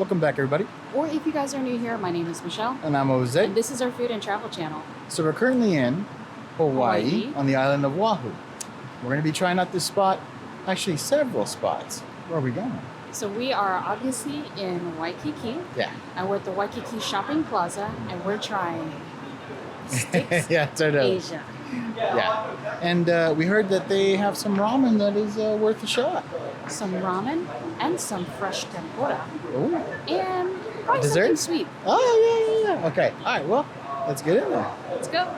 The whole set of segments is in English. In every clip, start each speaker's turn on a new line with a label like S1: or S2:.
S1: Welcome back, everybody.
S2: Or if you guys are new here, my name is Michelle.
S1: And I'm Jose.
S2: And this is our food and travel channel.
S1: So we're currently in Hawaii on the island of Oahu. We're going to be trying out this spot, actually several spots. Where are we going?
S2: So we are obviously in Waikiki.
S1: Yeah.
S2: And we're at the Waikiki Shopping Plaza, and we're trying STIX Asia.
S1: Yeah. And we heard that they have some ramen that is worth a shot.
S2: Some ramen and some fresh tempura.
S1: Ooh.
S2: And probably
S1: dessert?
S2: something sweet.
S1: Oh, yeah. Okay. All right. Well, let's get in there.
S2: Let's go.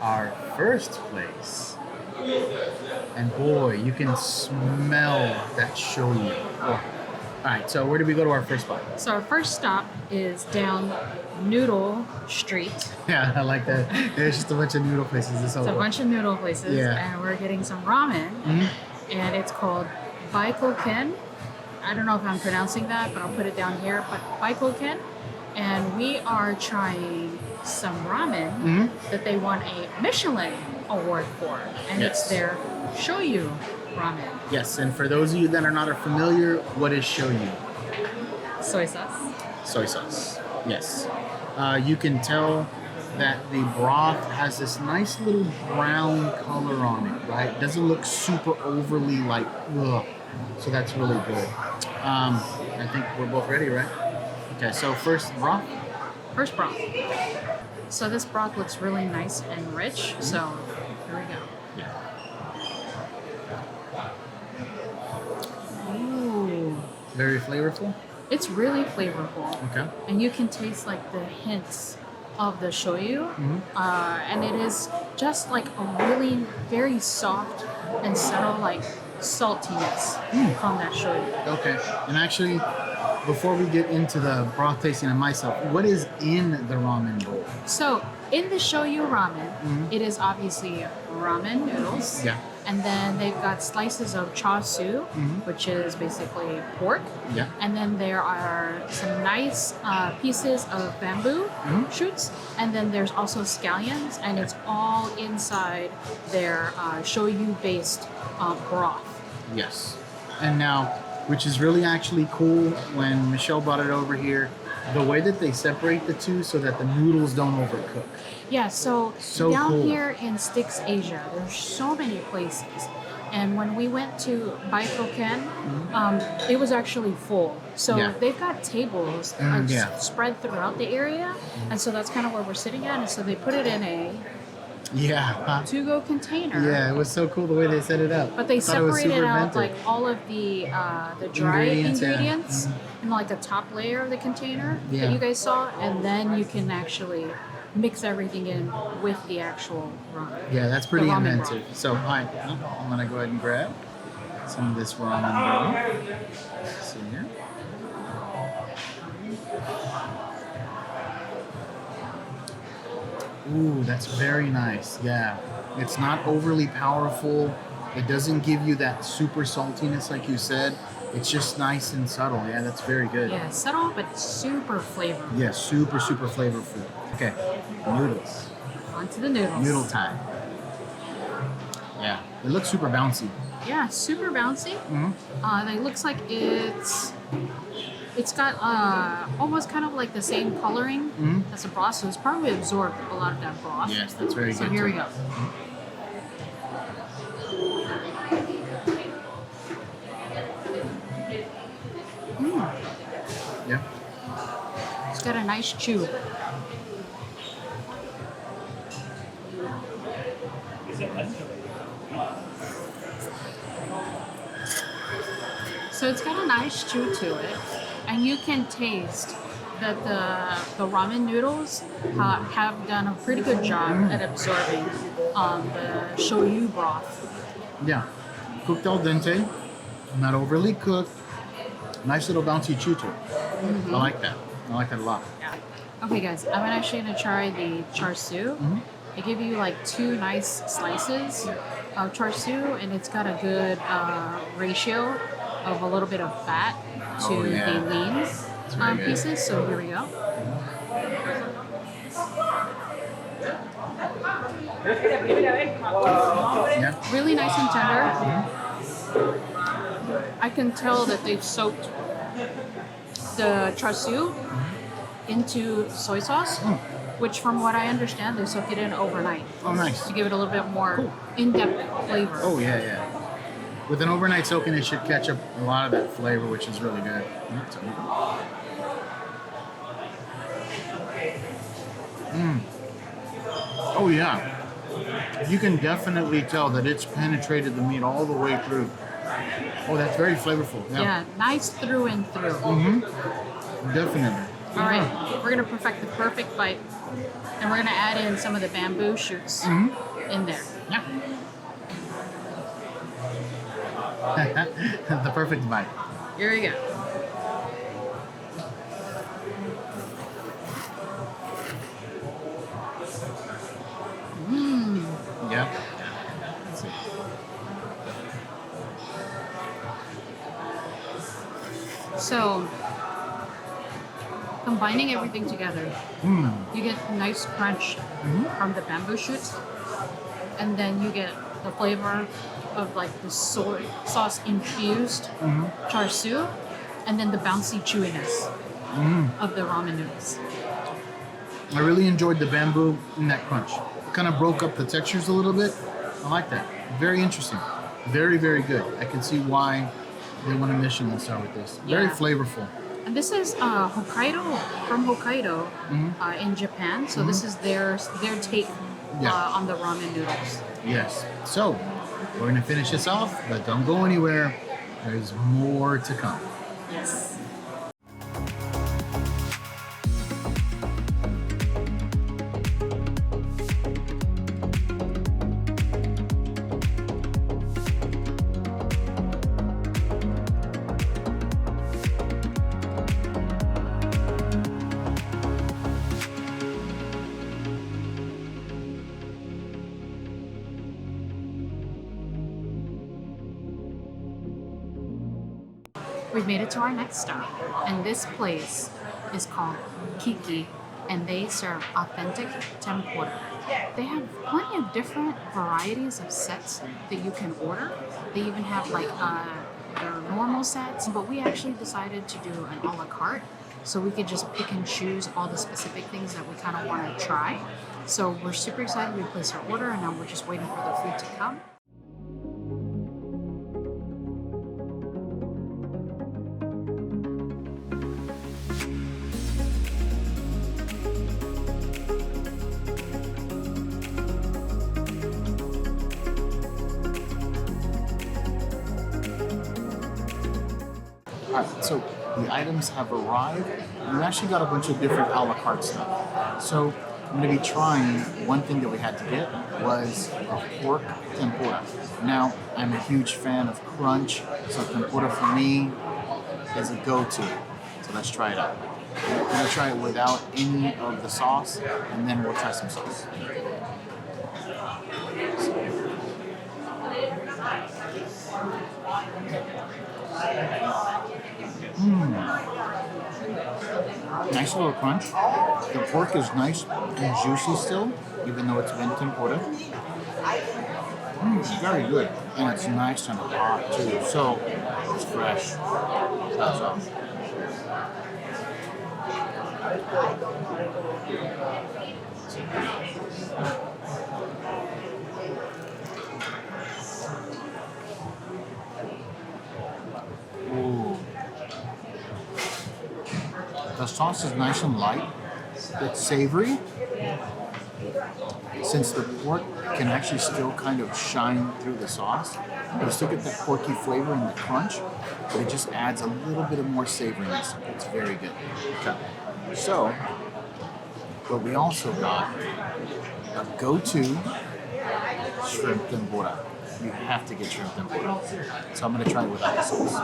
S1: Our first place, and boy, you can smell that shoyu. Oh. All right, so where did we go to our first spot?
S2: So our first stop is down Noodle Street.
S1: Yeah, I like that. There's just a bunch of noodle places.
S2: It's a bunch of noodle places,
S1: Yeah.
S2: and we're getting some ramen, and it's called Baikoken. I don't know if I'm pronouncing that, but I'll put it down here. But Baikoken, and we are trying some ramen that they won a Michelin award for, and it's their shoyu ramen.
S1: Yes, and for those of you that are not familiar, what is shoyu?
S2: Soy sauce.
S1: Soy sauce. Yes. You can tell that the broth has this nice little brown color on it, right? It doesn't look super overly like, ugh. So that's really good. I think we're both ready, right? Okay, so first broth.
S2: First broth. So this broth looks really nice and rich. So here we go.
S1: Yeah.
S2: Ooh.
S1: Very flavorful.
S2: It's really flavorful.
S1: Okay.
S2: And you can taste like the hints of the shoyu. And it is just like a really very soft and subtle like saltiness from that shoyu.
S1: Okay. And actually, before we get into the broth tasting and myself, what is in the ramen bowl?
S2: So in the shoyu ramen, it is obviously ramen noodles.
S1: Yeah.
S2: And then they've got slices of char siu, which is basically pork.
S1: Yeah.
S2: And then there are some nice pieces of bamboo shoots. And then there's also scallions, and it's all inside their shoyu-based broth.
S1: Yes. And now, which is really actually cool, when Michelle brought it over here, the way that they separate the two so that the noodles don't overcook.
S2: Yeah, so down
S1: cool.
S2: here in STIX Asia, there's so many places. And when we went to Baikoken, it was actually full. So they've got tables spread throughout the area. And so that's kind of where we're sitting at. And so they put it in a to-go container.
S1: Yeah, it was so cool the way they set it up.
S2: But they separated out like all of the dry ingredients in like the top layer of the container that you guys saw. And then you can actually mix everything in with the actual ramen. Yeah,
S1: that's pretty inventive.
S2: Broth.
S1: So, I'm going to go ahead and grab some of this ramen broth. See here. Ooh, that's very nice. Yeah. It's not overly powerful. It doesn't give you that super saltiness like you said. It's just nice and subtle. Yeah, that's very good.
S2: Yeah, subtle but super flavorful.
S1: Yeah, super flavorful. Okay, noodles.
S2: On to the noodles.
S1: Noodle time. Yeah, it looks super bouncy.
S2: Yeah, super bouncy. It looks like it's got almost kind of like the same coloring as the broth, so it's probably absorbed a lot of that broth.
S1: Yes, that's very good.
S2: So here we go.
S1: Yeah.
S2: It's got a nice chew. So it's got a nice chew to it, and you can taste that the ramen noodles have done a pretty good job at absorbing the shoyu broth.
S1: Yeah. Cooked al dente, not overly cooked. Nice little bouncy chew to it. I like that. I like that a lot.
S2: Yeah. Okay, guys, I'm actually gonna try the char siu. They give you like 2 nice slices of char siu, and it's got a good ratio of a little bit of fat to the lean pieces. So here we go.
S1: Yeah.
S2: Really nice and tender. I can tell that they've soaked the char siu into soy sauce, which from what I understand, they soak it in overnight.
S1: Oh, nice.
S2: To give it a little bit more in-depth flavor.
S1: Oh, yeah. With an overnight soaking, it should catch up a lot of that flavor, which is really good. Oh, yeah. You can definitely tell that it's penetrated the meat all the way through. Oh, that's very flavorful.
S2: Yeah, nice through and through.
S1: Definitely.
S2: All right, we're gonna perfect the perfect bite, and we're gonna add in some of the bamboo shoots in there.
S1: Yeah. The perfect bite.
S2: Here we go.
S1: Yeah. Let's see.
S2: So, combining everything together, you get nice crunch from the bamboo shoots, and then you get the flavor of like the soy sauce infused char siu, and then the bouncy chewiness of the ramen noodles.
S1: I really enjoyed the bamboo in that crunch. It kind of broke up the textures a little bit. I like that. Very interesting. Very, very good. I can see why they won a Michelin star with this. Very
S2: Yeah.
S1: flavorful.
S2: And this is Hokkaido, from Hokkaido in Japan. So this is their take on the ramen noodles.
S1: Yes. So, we're going to finish this off, but don't go anywhere. There's more to come.
S2: Yes. We've made it to our next stop, and this place is called Kiki, and they serve authentic tempura. They have plenty of different varieties of sets that you can order. They even have like their normal sets, but we actually decided to do an a la carte, so we could just pick and choose all the specific things that we kind of want to try. So we're super excited. We placed our order, and now we're just waiting for the food to come.
S1: Alright, so the items have arrived. We actually got a bunch of different a la carte stuff. So I'm going to be trying, one thing that we had to get was a pork tempura. Now, I'm a huge fan of crunch, so tempura for me is a go-to. So let's try it out. I'm going to try it without any of the sauce, and then we'll try some sauce. Nice little crunch. The pork is nice and juicy still, even though it's been tempura. Very good. And it's nice and hot too. So it's fresh. That's all. Ooh. The sauce is nice and light. It's savory. Since the pork can actually still kind of shine through the sauce, you still get that porky flavor and the crunch, but it just adds a little bit of more savoriness. It's very good. Okay. So, but we also got a go-to shrimp tempura. You have to get shrimp tempura. So I'm gonna try it without the sauce.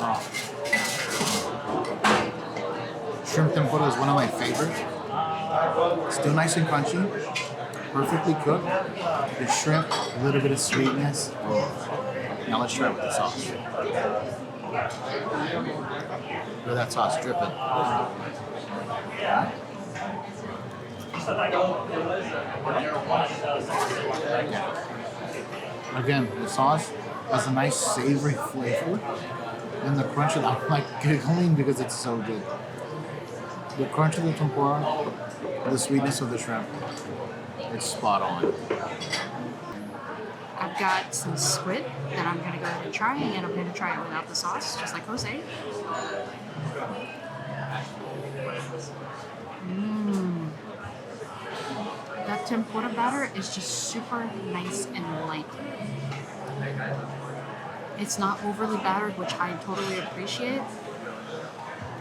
S1: Oh. Shrimp tempura is one of my favorites. Still nice and crunchy, perfectly cooked. The shrimp, a little bit of sweetness. Oh. Now let's try it with the sauce. Look at that sauce dripping. Again, the sauce has a nice savory flavor, and the crunch of I'm like giggling because it's so good. The crunch of the tempura, the sweetness of the shrimp, it's spot on.
S2: I've got some squid that I'm going to go ahead and try, and I'm going to try it without the sauce, just like Jose. That tempura batter is just super nice and light. It's not overly battered, which I totally appreciate.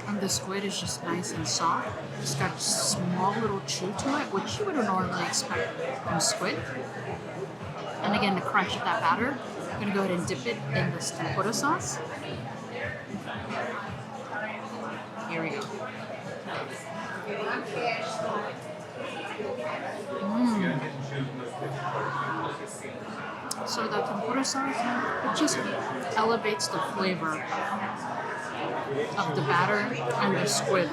S2: And the squid is just nice and soft. It's got a small little chew to it, which you wouldn't normally expect from squid. And again, the crunch of that batter. I'm gonna go ahead and dip it in this tempura sauce. Here we go. So the tempura sauce, it just elevates the flavor of the batter and the squid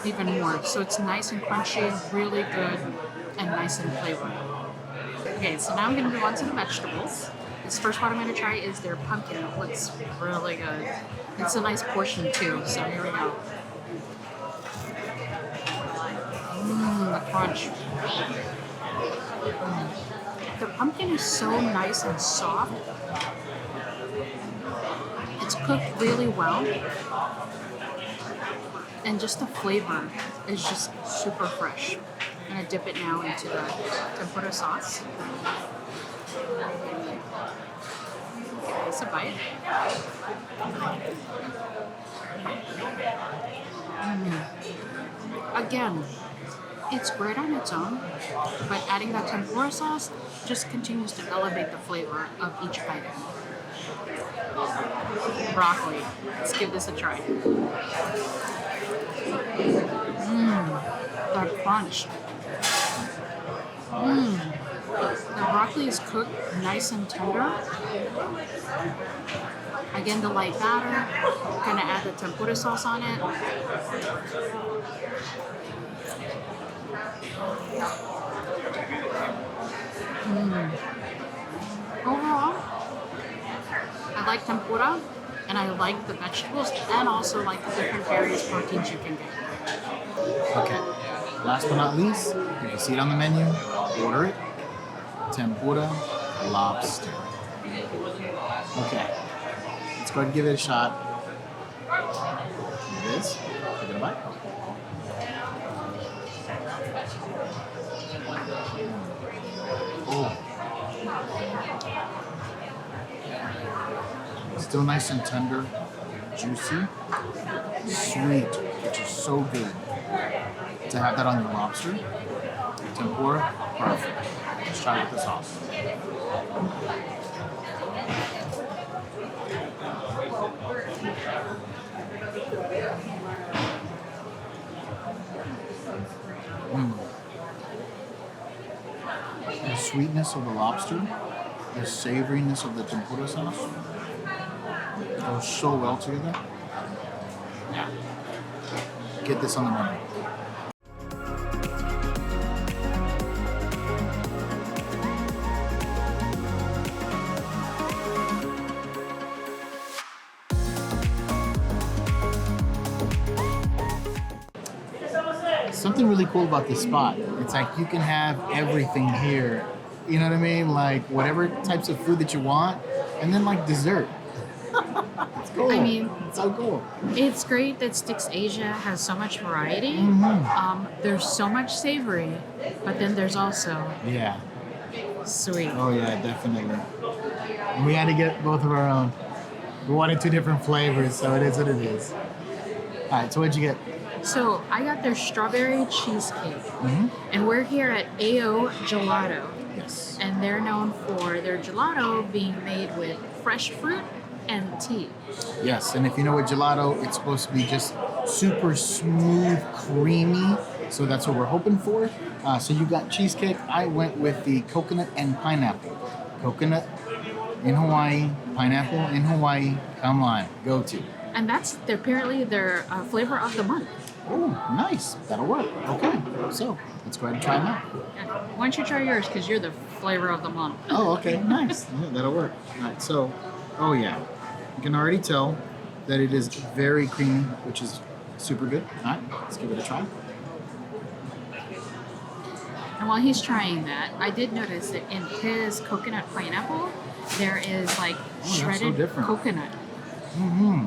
S2: even more. So it's nice and crunchy, really good, and nice in flavor. Okay, so now I'm going to move on to the vegetables. This first one I'm going to try is their pumpkin. It looks really good. It's a nice portion too, so here we go. The crunch. The pumpkin is so nice and soft. It's cooked really well. And just the flavor is just super fresh. I'm going to dip it now into the tempura sauce. Give this a bite. Again, it's great on its own, but adding that tempura sauce just continues to elevate the flavor of each item. Broccoli. Let's give this a try. The crunch. The broccoli is cooked nice and tender. Again, the light batter. Gonna add the tempura sauce on it. Overall, I like tempura, and I like the vegetables, and also like the different various proteins you can get.
S1: Okay, last but not least, if you see it on the menu, order it. Tempura lobster. Okay, let's go ahead and give it a shot. Here it is. Give it a bite. Oh. Still nice and tender, juicy, sweet, which is so good. To have that on your lobster, tempura, perfect. Let's try it with the sauce. The sweetness of the lobster, the savoriness of the tempura sauce goes so well together. Yeah. Get this on the menu. Something really cool about this spot. It's like you can have everything here. You know what I mean? Like whatever types of food that you want, and then like dessert. It's cool.
S2: I mean,
S1: it's so cool.
S2: It's great that STIX Asia has so much variety. There's so much savory, but then there's also sweet.
S1: Oh yeah, definitely. We had to get both of our own. We wanted two different flavors, so it is what it is. All right, so what'd you get?
S2: So I got their strawberry cheesecake, and we're here at AO Gelato,
S1: Yes.
S2: and they're known for their gelato being made with fresh fruit and tea.
S1: Yes, and if you know what gelato, it's supposed to be just super smooth, creamy. So that's what we're hoping for. So you got cheesecake. I went with the coconut and pineapple. Coconut in Hawaii, pineapple in Hawaii. Come on, go to.
S2: And that's apparently their flavor of the month.
S1: Oh, nice. That'll work. Okay, so let's go ahead and try them out.
S2: Yeah. Why don't you try yours, because you're the flavor of the month.
S1: Oh, okay, nice. Yeah, that'll work. All right, so, oh yeah, you can already tell that it is very creamy, which is super good. All right, let's give it a try.
S2: And while he's trying that, I did notice that in his coconut pineapple, there is like shredded
S1: different.
S2: coconut.
S1: Mm-hmm.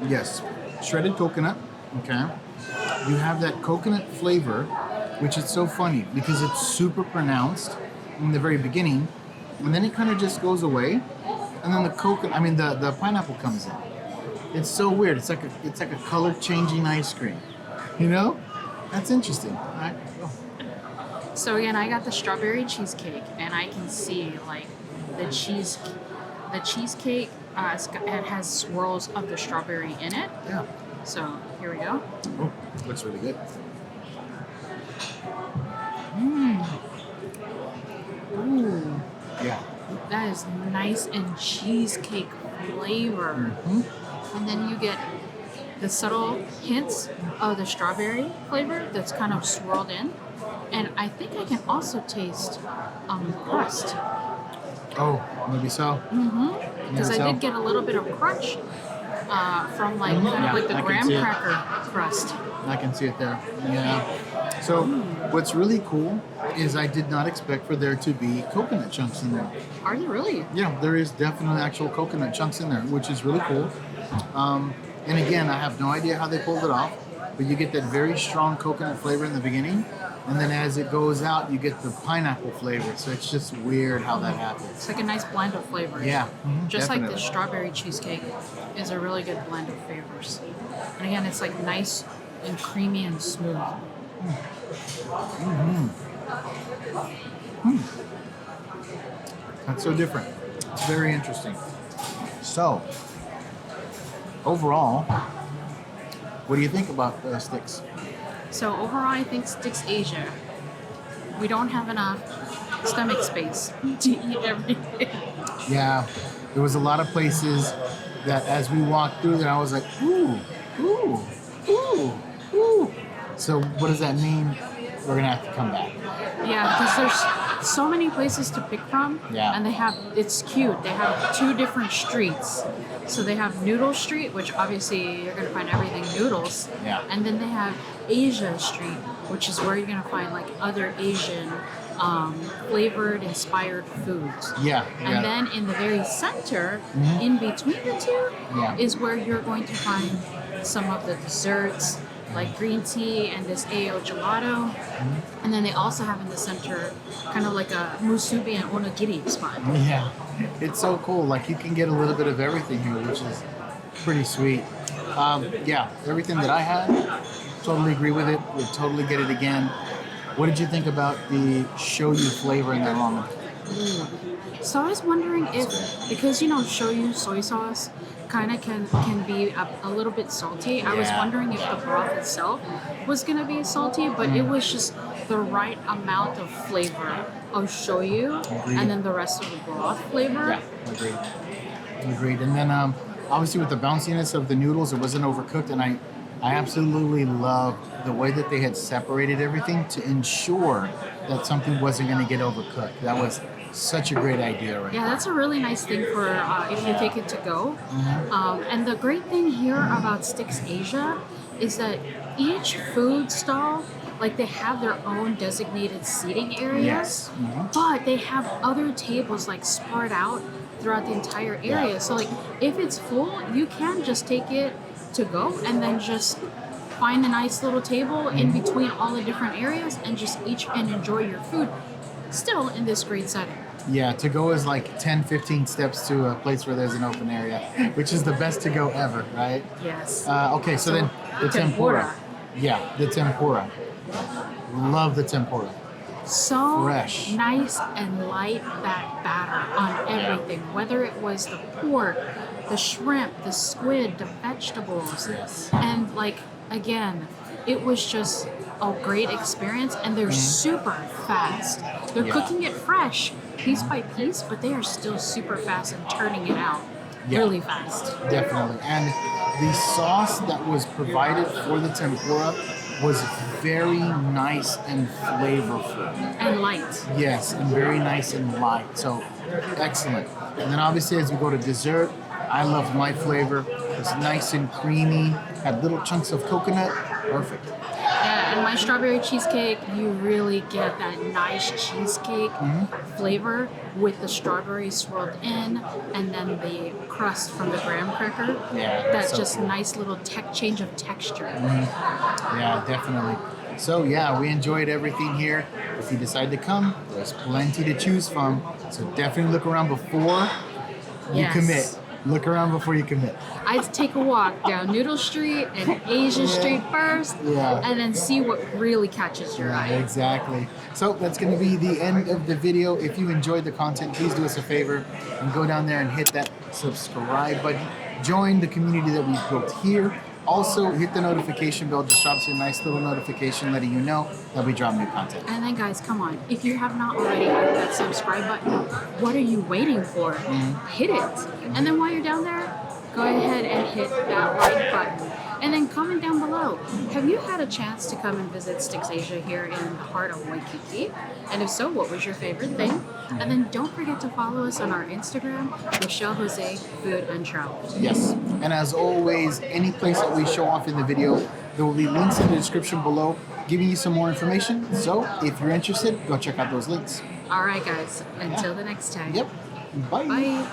S1: Yes, shredded coconut. Okay. You have that coconut flavor, which is so funny because it's super pronounced in the very beginning, and then it kind of just goes away, and then the pineapple comes in. It's so weird. It's like a color changing ice cream. You know? That's interesting. All right. Go.
S2: So again, I got the strawberry cheesecake, and I can see like the cheesecake. It has swirls of the strawberry in it.
S1: Yeah.
S2: So here we go.
S1: Oh, looks really good.
S2: Ooh,
S1: Yeah.
S2: that is nice and cheesecake flavor. And then you get the subtle hints of the strawberry flavor that's kind of swirled in. And I think I can also taste crust.
S1: Oh, maybe so.
S2: Because I did get a little bit of crunch from like kind of like the
S1: I can
S2: graham
S1: see it.
S2: cracker crust.
S1: I can see it there. Yeah. So what's really cool is I did not expect for there to be coconut chunks in there.
S2: Are they really?
S1: Yeah, there is definitely actual coconut chunks in there, which is really cool. And again, I have no idea how they pulled it off, but you get that very strong coconut flavor in the beginning, and then as it goes out, you get the pineapple flavor. So it's just weird how that happens.
S2: It's like a nice blend of flavors.
S1: Yeah,
S2: Just like the
S1: definitely.
S2: strawberry cheesecake is a really good blend of flavors. And again, it's like nice and creamy and smooth.
S1: That's so different. It's very interesting. So, overall, what do you think about STIX?
S2: So overall, I think STIX Asia, we don't have enough stomach space to eat everything.
S1: Yeah, there was a lot of places that as we walked through there, I was like, ooh, ooh, ooh, ooh. So what does that mean? We're gonna have to come back.
S2: Yeah, because there's so many places to pick from.
S1: Yeah.
S2: And it's cute. They have two different streets. So they have Noodle Street, which obviously you're gonna find everything noodles.
S1: Yeah.
S2: And then they have Asia Street, which is where you're gonna find like other Asian flavored, inspired foods.
S1: Yeah.
S2: And then in the very center, in between the two, is where you're going to find some of the desserts, like green tea and this AO gelato. And then they also have in the center kind of like a musubi and onigiri spot.
S1: Yeah, it's so cool. Like you can get a little bit of everything here, which is pretty sweet. Yeah, everything that I had, totally agree with it. Would totally get it again. What did you think about the shoyu flavor in that ramen?
S2: So I was wondering if, because shoyu soy sauce kind of can be a little bit salty. I was
S1: Yeah.
S2: wondering if the broth itself was gonna be salty, but it was just the right amount of flavor of shoyu,
S1: Agreed.
S2: and then the rest of the broth flavor.
S1: Yeah, agreed. Agreed. And then obviously with the bounciness of the noodles, it wasn't overcooked, and I absolutely loved the way that they had separated everything to ensure that something wasn't going to get overcooked. That was such a great idea, right?
S2: Yeah, that's a really nice thing for if you take it to go. And the great thing here about STIX Asia is that each food stall, like they have their own designated seating areas,
S1: Yes.
S2: but they have other tables like spread out throughout the entire area.
S1: Yeah.
S2: So like if it's full, you can just take it to go and then just find a nice little table in between all the different areas and just eat and enjoy your food still in this great setting.
S1: Yeah, to go is like 10, 15 steps to a place where there's an open area, which is the best to go ever, right?
S2: Yes.
S1: Okay, so then the tempura. Yeah, the tempura. Love the tempura.
S2: So
S1: Fresh.
S2: nice and light, that batter on everything, whether it was the pork, the shrimp, the squid, the vegetables.
S1: Yes.
S2: And like, again, it was just a great experience, and they're super fast. They're
S1: Yeah.
S2: cooking it fresh, piece by piece, but they are still super fast and turning it out really fast.
S1: Definitely. And the sauce that was provided for the tempura was very nice and flavorful.
S2: And light.
S1: Yes, and very nice and light. So excellent. And then obviously as we go to dessert, I love my flavor. It's nice and creamy, had little chunks of coconut. Perfect.
S2: Yeah, and my strawberry cheesecake, you really get that nice cheesecake flavor with the strawberries swirled in, and then the crust from the graham cracker.
S1: Yeah,
S2: That's
S1: so
S2: just
S1: cool.
S2: nice little change of texture.
S1: Yeah, definitely. So yeah, we enjoyed everything here. If you decide to come, there's plenty to choose from. So definitely look around before you
S2: Yes.
S1: commit. Look around before you commit.
S2: I'd take a walk down Noodle Street and Asia Street first,
S1: Yeah.
S2: and then see what really catches your eye.
S1: Exactly. So that's going to be the end of the video. If you enjoyed the content, please do us a favor and go down there and hit that subscribe button. Join the community that we've built here. Also, hit the notification bell. Just drops you a nice little notification letting you know that we drop new content.
S2: And then guys, come on, if you have not already hit that subscribe button, what are you waiting for? Hit it. And then while you're down there, go ahead and hit that like button. And then comment down below, have you had a chance to come and visit STIX Asia here in the heart of Waikiki? And if so, what was your favorite thing? And then don't forget to follow us on our Instagram, Michelle Jose Food and Travel.
S1: Yes. And as always, any place that we show off in the video, there will be links in the description below giving you some more information. So if you're interested, go check out those links.
S2: All right, guys, until the next time.
S1: Yep. Bye.
S2: Bye.